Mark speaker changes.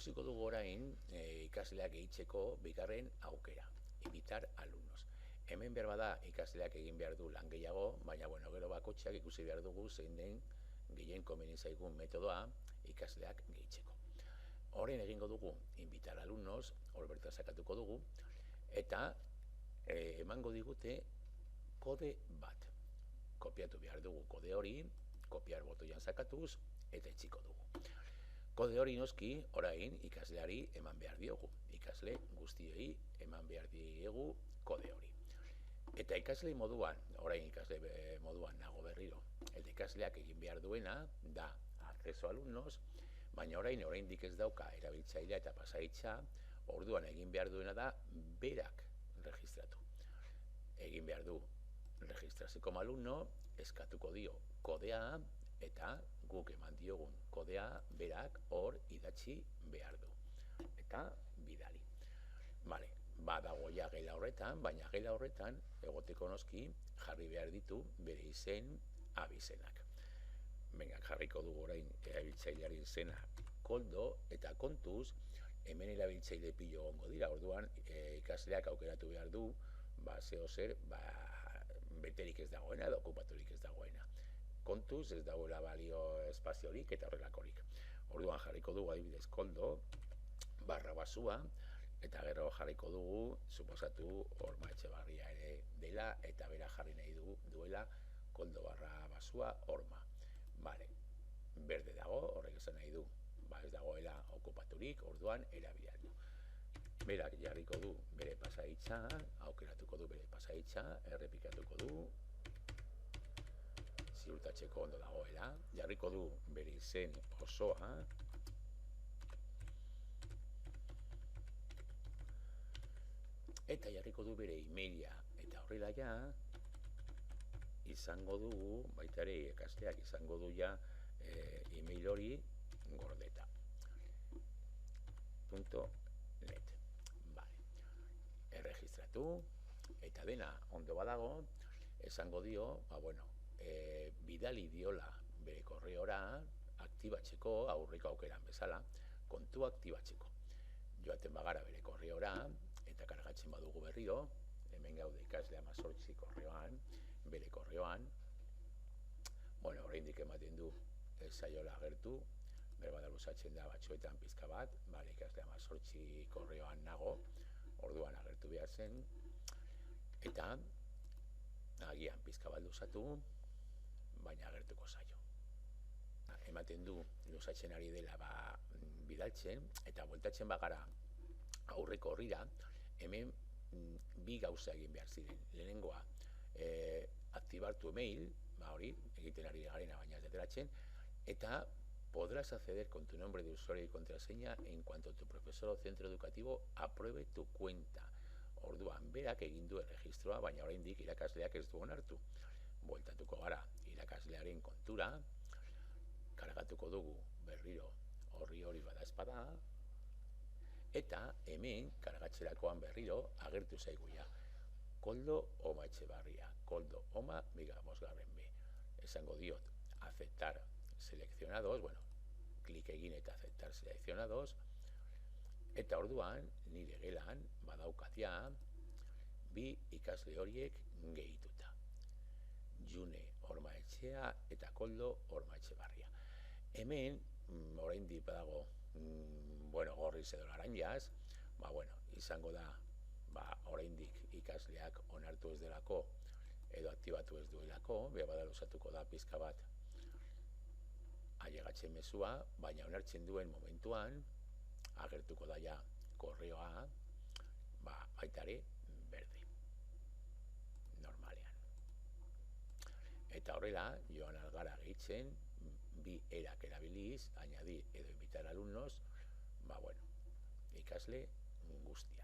Speaker 1: Ikusiko dugu orain ikasleak gehitzeko bigarren aukera, invitar alumnos. Hemen behar bada ikasleak egin behar du lan gehiago, baina gero bakotxeak ikusi behar dugu zein den gehien komeni zaigun metodoa ikasleak gehitzeko. Horren egingo dugu invitar alumnos, hor bertan sakatuko dugu, eta emango digute kode bat. Kopiatu behar dugu kode hori, kopiar botoian sakatuz, eta etxiko dugu. Kode hori noski, orain ikasleari eman behar diogu. Ikasle guztioi eman behar diegu kode hori. Eta ikasle moduan, orain ikasle moduan nago berriro, eta ikasleak egin behar duena da acceso alumnos, baina oraindik ez dauka erabiltzailea eta pasahitza, orduan egin behar duena da berak registratu. Egin behar du registrazio como alumno, eskatuko dio kodea, eta guk eman diogun kodea berak hor idatzi behar du. Eta bidali. Vale, badago ja gela horretan, baina gela horretan egoteko noski jarri behar ditu bere izen abizenak. Venga, jarriko dugu orain erabiltzailearen izena Koldo, eta kontuz hemen erabiltzaile pilo gongo dira, orduan ikasleak aukeratu behar du, zeo zer, beterik ez dagoena edo okupaturik ez dagoena. Kontuz ez dagoela balio espaziorik eta horrelakorik. Orduan jarriko dugu adibidez Koldo, barra basua, eta gero jarriko dugu, suposatu Horma Etxebarria ere dela, eta bera jarri nahi duela Koldo barra basua Horma. Vale, berde dago, horrek esan nahi du, ez dagoela okupaturik, orduan erabilatu. Berak jarriko du bere pasahitza, aukeratuko du bere pasahitza, errepikatuko du, ziurtatzeko ondo dagoela, jarriko du bere izen osoa, eta jarriko du bere emaila, eta horrela ja, izango dugu, baita ere ikasleak izango du ja email hori gordeta. .net. Vale. Erregistratu, eta dena ondo badago, esango dio, bidali diola bere korreora, aktibatzeko, aurreko aukeran bezala, kontua aktibatzeko. Joaten bagara bere korreora, eta kargatzen badugu berriro, hemen gaude ikasle 18 korreoan, bere korreoan, oraindik ematen du zaiola agertu, berbada luzatzen da batzuetan pizka bat, ikasle 18 korreoan nago, orduan agertu behar zen, eta agian pizka bat luzatu, baina agertuko zaio. Ematen du luzatzen ari dela bidaltzen, eta bueltatzen bagara aurreko horrira, hemen bi gauza egin behar ziren. Lehenengoa, aktibartu email, hori, egiten ari garena baina ez deteratzen, eta podrás acceder con tu nombre de usuario y contraseña en cuanto tu profesor o centro educativo apruebe tu cuenta. Orduan, berak egin du erregistroa, baina oraindik irakasleak ez du onartu. Bueltatuko gara irakaslearen kontura, kargatuko dugu berriro hori bada espada, eta hemen kargatzerakoan berriro agertu zaiguia. Koldo Horma Etxebarria, Koldo Horma bosgarren B. Esango diot, aceptar seleccionados, klik egin eta aceptar seleccionados, eta orduan, nire gelan, badaukat ja, bi ikasle horiek gehituta. June Horma Etxea eta Koldo Horma Etxebarria. Hemen, oraindik badago, gorriz edo laranjaz, izango da, oraindik ikasleak onartu ez delako, edo aktibatu ez duelako, bada luzatuko da pizka bat ailegatzen mezua, baina onartzen duen momentuan, agertuko da ja korreoa, baitare berde, normalean. Eta horrela, joan algara gehitzen, bi erak erabiliz, añadir edo invitar alumnos, ikasle guztia.